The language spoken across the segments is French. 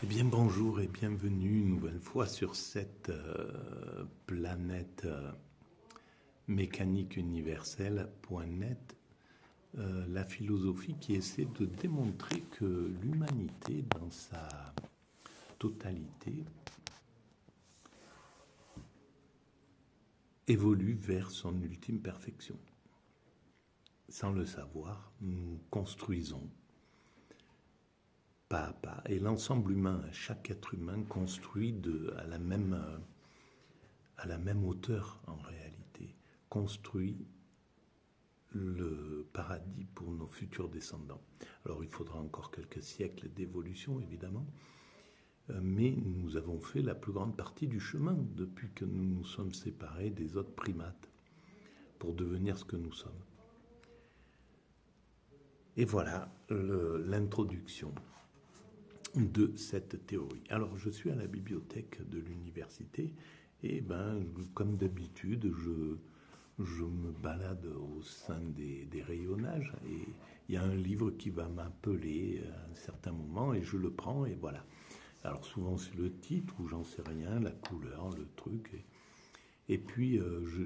Eh bien bonjour et bienvenue une nouvelle fois sur cette planète mécanique universelle.net, la philosophie qui essaie de démontrer que l'humanité dans sa totalité évolue vers son ultime perfection. Sans le savoir, nous construisons pas à pas. Et l'ensemble humain, chaque être humain construit à la même hauteur en réalité, construit le paradis pour nos futurs descendants. Alors il faudra encore quelques siècles d'évolution évidemment, mais nous avons fait la plus grande partie du chemin depuis que nous nous sommes séparés des autres primates pour devenir ce que nous sommes. Et voilà l'introduction de cette théorie. Alors je suis à la bibliothèque de l'université et comme d'habitude je me balade au sein des rayonnages et il y a un livre qui va m'appeler à un certain moment et je le prends et voilà. Alors souvent c'est le titre ou j'en sais rien, la couleur, le truc et puis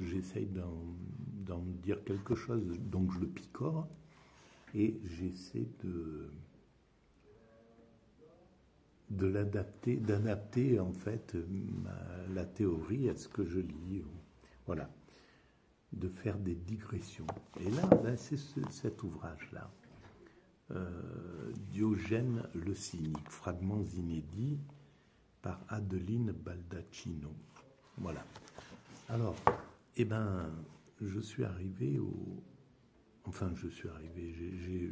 j'essaye d'en dire quelque chose, donc je le picore et j'essaie d'adapter en fait la théorie à ce que je lis, voilà, de faire des digressions. Et là, c'est cet ouvrage-là, Diogène le cynique, fragments inédits par Adeline Baldacchino. Voilà. Alors, je suis arrivé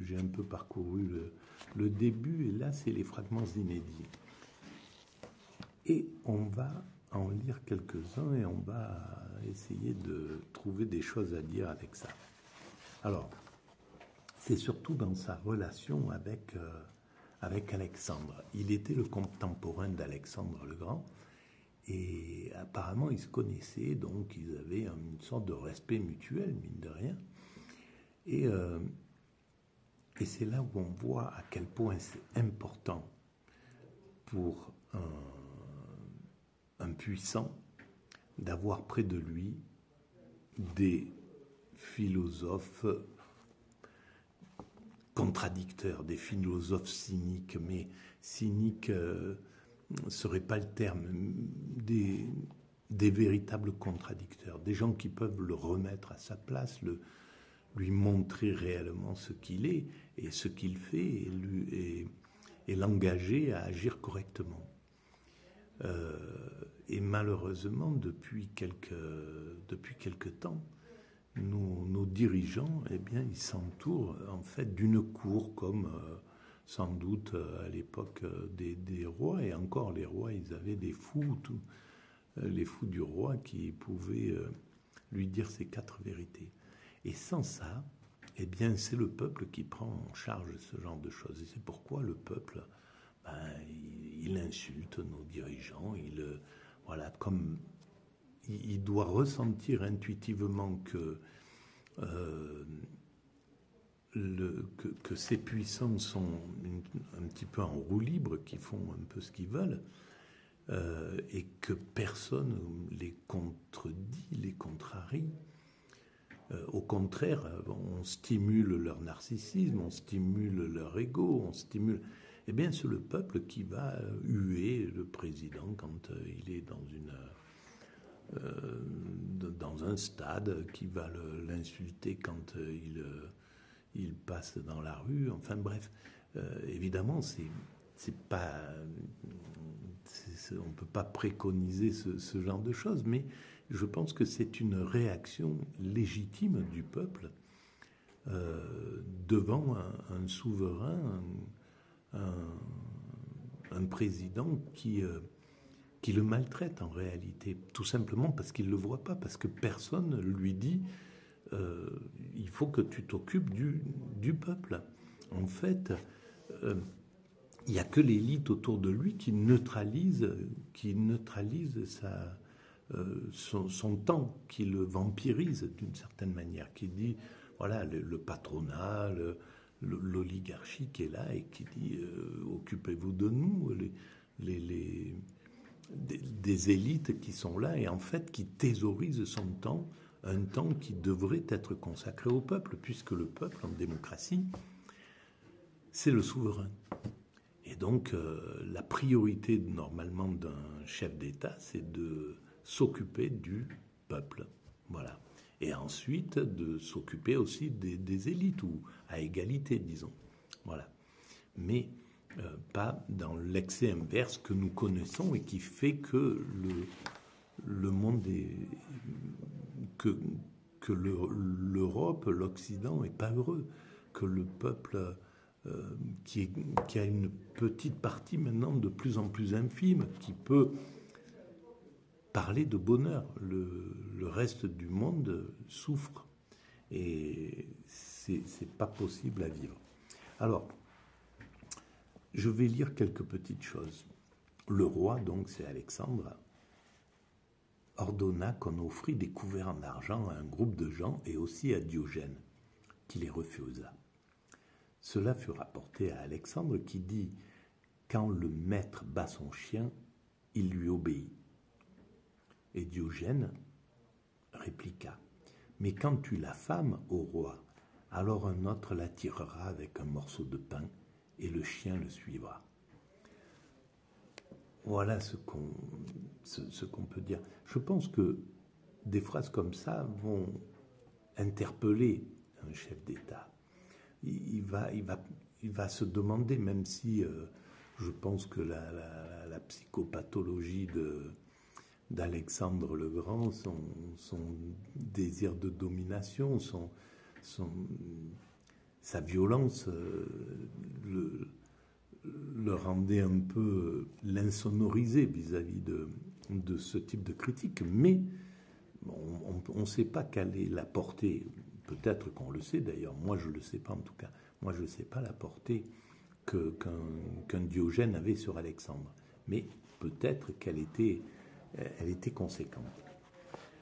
j'ai un peu parcouru le début, et là, c'est les fragments inédits. Et on va en lire quelques-uns, et on va essayer de trouver des choses à dire avec ça. Alors, c'est surtout dans sa relation avec Alexandre. Il était le contemporain d'Alexandre le Grand, et apparemment, ils se connaissaient, donc ils avaient une sorte de respect mutuel, mine de rien. Et c'est là où on voit à quel point c'est important pour un puissant d'avoir près de lui des philosophes contradicteurs, des philosophes cyniques, mais cyniques ne serait pas le terme, des véritables contradicteurs, des gens qui peuvent le remettre à sa place, lui montrer réellement ce qu'il est et ce qu'il fait et l'engager à agir correctement. Et malheureusement, depuis quelque temps, nos dirigeants, ils s'entourent en fait d'une cour comme sans doute à l'époque des rois, et encore les rois, ils avaient des fous, les fous du roi qui pouvaient lui dire ces 4 vérités. Et sans ça, c'est le peuple qui prend en charge ce genre de choses. Et c'est pourquoi le peuple, il insulte nos dirigeants. Comme il doit ressentir intuitivement que ces puissants sont un petit peu en roue libre, qui font un peu ce qu'ils veulent, et que personne les contredit, les contrarie. Au contraire, on stimule leur narcissisme, on stimule leur ego, on stimule... c'est le peuple qui va huer le président quand il est dans un stade, qui va l'insulter quand il passe dans la rue. Enfin bref, évidemment, c'est pas... on ne peut pas préconiser ce genre de choses, mais je pense que c'est une réaction légitime du peuple devant un souverain, un président qui le maltraite en réalité, tout simplement parce qu'il ne le voit pas, parce que personne lui dit il faut que tu t'occupes du peuple. En fait, il n'y a que l'élite autour de lui qui neutralise son temps, qui le vampirise d'une certaine manière, qui dit, voilà, le patronat, l'oligarchie qui est là et qui dit occupez-vous de nous, des élites qui sont là et en fait qui thésaurisent son temps, un temps qui devrait être consacré au peuple, puisque le peuple en démocratie, c'est le souverain. Et donc la priorité normalement d'un chef d'État, c'est de s'occuper du peuple. Voilà. Et ensuite de s'occuper aussi des élites, ou à égalité, disons. Voilà. Mais pas dans l'excès inverse que nous connaissons et qui fait que le monde est... que l'Europe, l'Occident n'est pas heureux, que le peuple qui a une petite partie maintenant de plus en plus infime, qui peut parler de bonheur. Le reste du monde souffre et c'est pas possible à vivre. Alors, je vais lire quelques petites choses. Le roi, donc c'est Alexandre, ordonna qu'on offrit des couverts en argent à un groupe de gens et aussi à Diogène, qui les refusa. Cela fut rapporté à Alexandre qui dit « Quand le maître bat son chien, il lui obéit. » Et Diogène répliqua « Mais quand tu l'affames, ô roi, alors un autre l'attirera avec un morceau de pain et le chien le suivra. » Voilà ce qu'on peut dire. Je pense que des phrases comme ça vont interpeller un chef d'État. Il va se demander, même si je pense que la psychopathologie d'Alexandre le Grand, son désir de domination, sa violence le rendait un peu l'insonorisé vis-à-vis de ce type de critique. Mais on ne sait pas quelle est la portée, peut-être qu'on le sait d'ailleurs, moi je ne le sais pas en tout cas, moi je ne sais pas la portée qu'un Diogène avait sur Alexandre. Mais peut-être qu'elle était conséquente.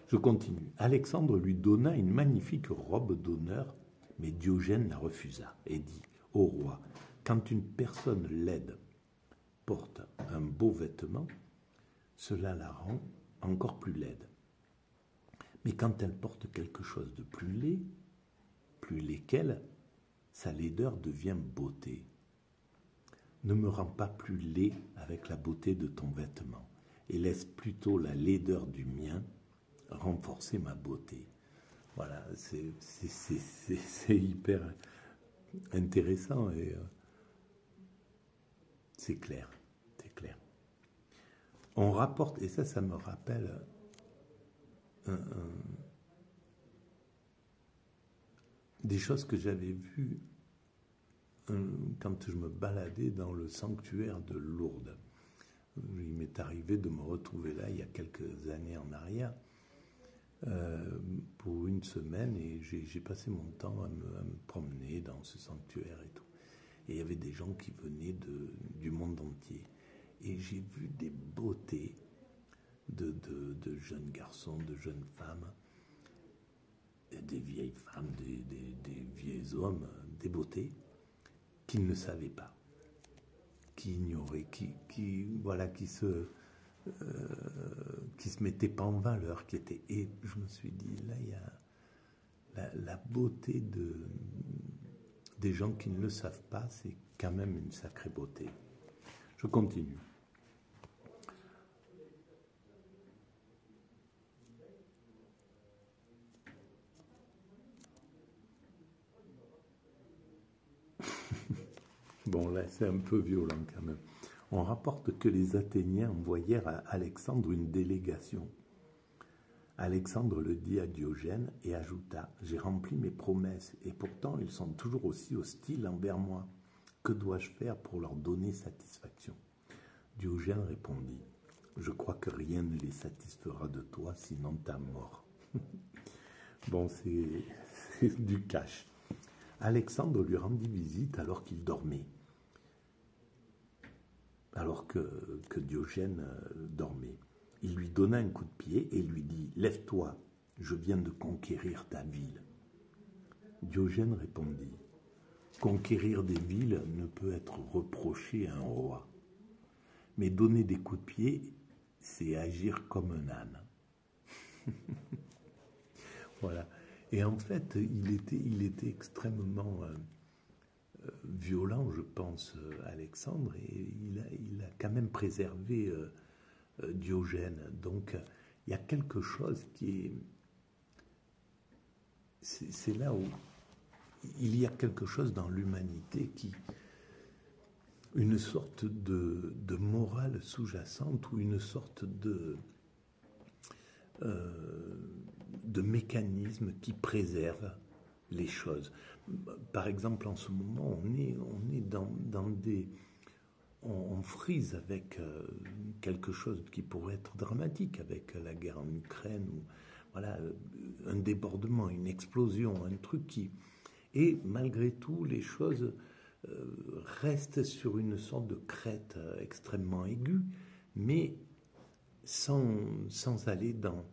Je continue. Alexandre lui donna une magnifique robe d'honneur, mais Diogène la refusa et dit « Ô roi, quand une personne laide porte un beau vêtement, cela la rend encore plus laide. Mais quand elle porte quelque chose de plus laid qu'elle, sa laideur devient beauté. Ne me rends pas plus laid avec la beauté de ton vêtement, et laisse plutôt la laideur du mien renforcer ma beauté. » Voilà, c'est hyper intéressant et c'est clair, c'est clair. On rapporte, et ça me rappelle des choses que j'avais vues quand je me baladais dans le sanctuaire de Lourdes. Il m'est arrivé de me retrouver là il y a quelques années en arrière pour une semaine et j'ai passé mon temps à me promener dans ce sanctuaire et tout. Et il y avait des gens qui venaient du monde entier. Et j'ai vu des beautés de jeunes garçons, de jeunes femmes, des vieilles femmes, des vieux hommes, des beautés qu'ils ne savaient pas, qui ignoraient, qui se mettaient pas en valeur, et je me suis dit, là il y a la beauté des gens qui ne le savent pas, c'est quand même une sacrée beauté. Je continue. Bon, là, c'est un peu violent quand même. On rapporte que les Athéniens envoyèrent à Alexandre une délégation. Alexandre le dit à Diogène et ajouta « J'ai rempli mes promesses et pourtant ils sont toujours aussi hostiles envers moi. Que dois-je faire pour leur donner satisfaction ?» Diogène répondit « Je crois que rien ne les satisfera de toi sinon ta mort. » Bon, c'est du cash. Alexandre lui rendit visite alors qu'il dormait, alors que Diogène dormait. Il lui donna un coup de pied et lui dit « Lève-toi, je viens de conquérir ta ville. » Diogène répondit « Conquérir des villes ne peut être reproché à un roi. Mais donner des coups de pied, c'est agir comme un âne. Voilà. Et en fait, il était extrêmement violent, je pense, Alexandre, et il a quand même préservé Diogène. Donc, il y a quelque chose qui est... C'est là où il y a quelque chose dans l'humanité qui... Une sorte de morale sous-jacente ou une sorte de mécanisme qui préserve les choses. Par exemple, en ce moment, on est dans des... On frise avec quelque chose qui pourrait être dramatique, avec la guerre en Ukraine, ou voilà, un débordement, une explosion, un truc qui... Et malgré tout, les choses restent sur une sorte de crête extrêmement aiguë, mais sans aller dans...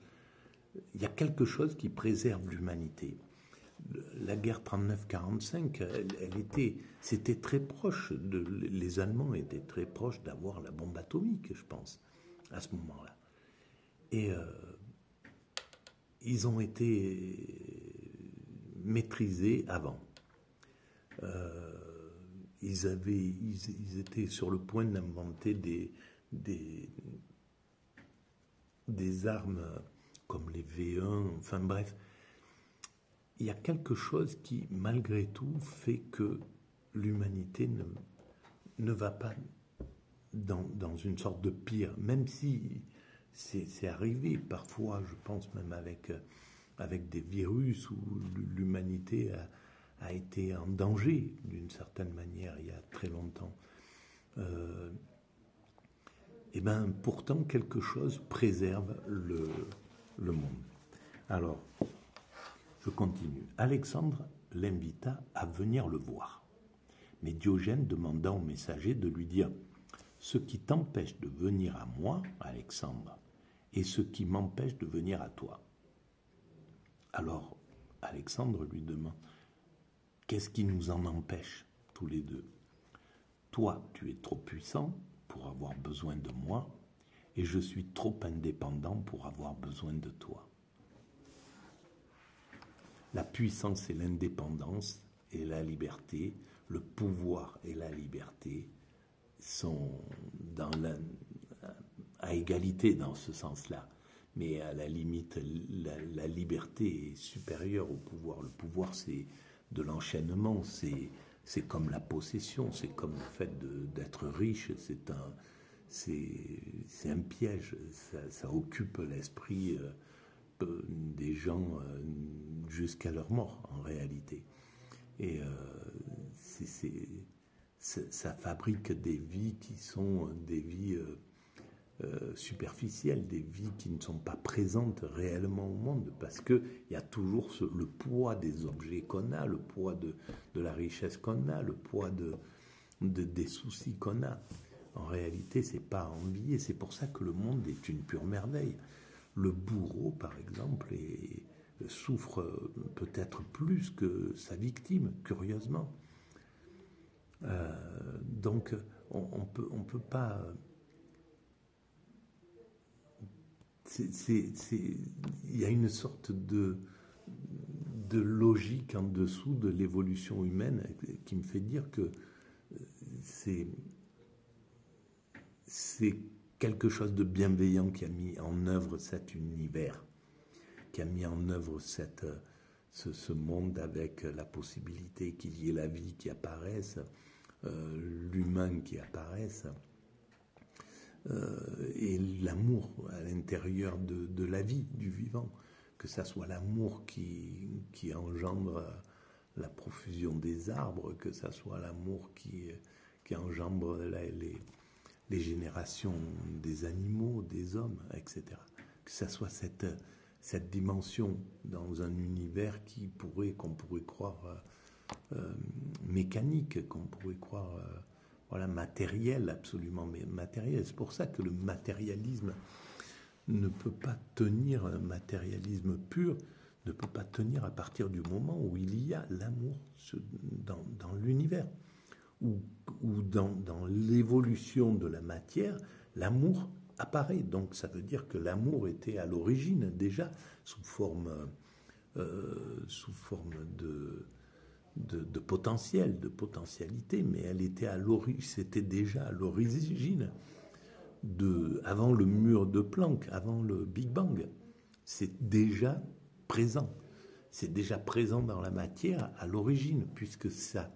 Il y a quelque chose qui préserve l'humanité. La guerre 39-45, c'était très proche, les Allemands étaient très proches d'avoir la bombe atomique, je pense, à ce moment-là. Et ils ont été maîtrisés avant. Ils étaient sur le point d'inventer des armes comme les V1, enfin bref. Il y a quelque chose qui, malgré tout, fait que l'humanité ne va pas dans une sorte de pire, même si c'est arrivé parfois, je pense même avec des virus où l'humanité a été en danger d'une certaine manière il y a très longtemps. Et bien pourtant quelque chose préserve le monde. Alors, je continue. Alexandre l'invita à venir le voir. Mais Diogène demanda au messager de lui dire « Ce qui t'empêche de venir à moi, Alexandre, et ce qui m'empêche de venir à toi. » Alors, Alexandre lui demande « Qu'est-ce qui nous en empêche, tous les deux ? Toi, tu es trop puissant pour avoir besoin de moi, et je suis trop indépendant pour avoir besoin de toi. » La puissance et l'indépendance et la liberté, le pouvoir et la liberté sont à égalité dans ce sens-là. Mais à la limite, la liberté est supérieure au pouvoir. Le pouvoir, c'est de l'enchaînement, c'est comme la possession, c'est comme le fait d'être riche, c'est un piège, ça occupe l'esprit des gens jusqu'à leur mort en réalité. Et ça fabrique des vies qui sont des vies superficielles, des vies qui ne sont pas présentes réellement au monde, parce qu'il y a toujours le poids des objets qu'on a, le poids de la richesse qu'on a, le poids des soucis qu'on a. En réalité, c'est pas à envier. C'est pour ça que le monde est une pure merveille. Le bourreau, par exemple, souffre peut-être plus que sa victime, curieusement. Donc, on peut pas... Il y a une sorte de logique en dessous de l'évolution humaine qui me fait dire que c'est quelque chose de bienveillant qui a mis en œuvre cet univers, qui a mis en œuvre ce monde avec la possibilité qu'il y ait la vie qui apparaisse, l'humain qui apparaisse, et l'amour à l'intérieur de la vie, du vivant, que ça soit l'amour qui engendre la profusion des arbres, que ça soit l'amour qui engendre les générations des animaux, des hommes, etc. Que ça soit cette dimension dans un univers qu'on pourrait croire mécanique, qu'on pourrait croire matériel, absolument matériel. C'est pour ça que le matérialisme ne peut pas tenir, un matérialisme pur ne peut pas tenir à partir du moment où il y a l'amour dans l'univers, ou dans l'évolution de la matière, l'amour apparaît. Donc ça veut dire que l'amour était à l'origine déjà sous forme de potentiel, de potentialité, mais elle était c'était déjà à l'origine avant le mur de Planck, avant le Big Bang. C'est déjà présent. C'est déjà présent dans la matière à l'origine, puisque ça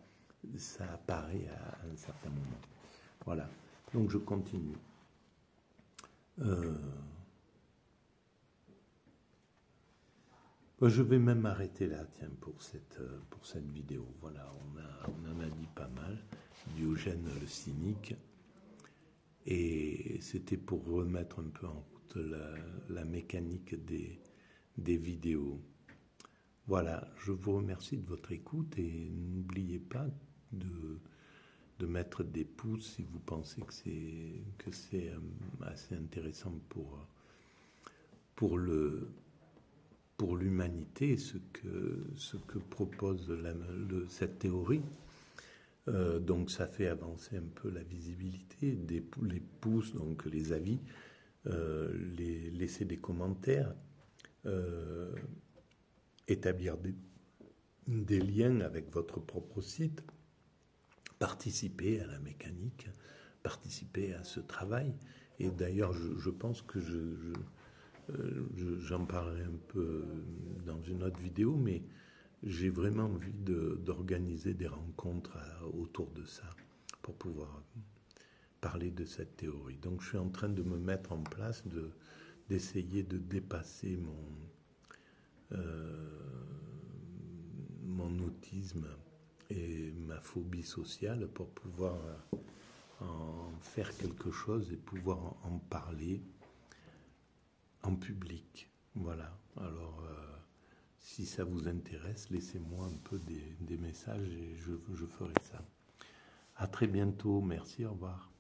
apparaît à un certain moment. Voilà. Donc je continue. Je vais même m'arrêter là, tiens, pour cette vidéo. Voilà, on en a dit pas mal. Diogène le cynique. Et c'était pour remettre un peu en route la mécanique des vidéos. Voilà, je vous remercie de votre écoute et n'oubliez pas de mettre des pouces si vous pensez que c'est assez intéressant pour l'humanité, ce que propose cette théorie. Donc ça fait avancer un peu la visibilité, les pouces, donc les avis, laisser des commentaires, établir des liens avec votre propre site, participer à la mécanique, participer à ce travail. Et d'ailleurs, je pense que j'en parlerai un peu dans une autre vidéo, mais j'ai vraiment envie d'organiser des rencontres autour de ça pour pouvoir parler de cette théorie. Donc je suis en train de me mettre en place, d'essayer de dépasser mon autisme et ma phobie sociale pour pouvoir en faire quelque chose et pouvoir en parler en public. Voilà. Alors, si ça vous intéresse, laissez-moi un peu des messages et je ferai ça. À très bientôt. Merci. Au revoir.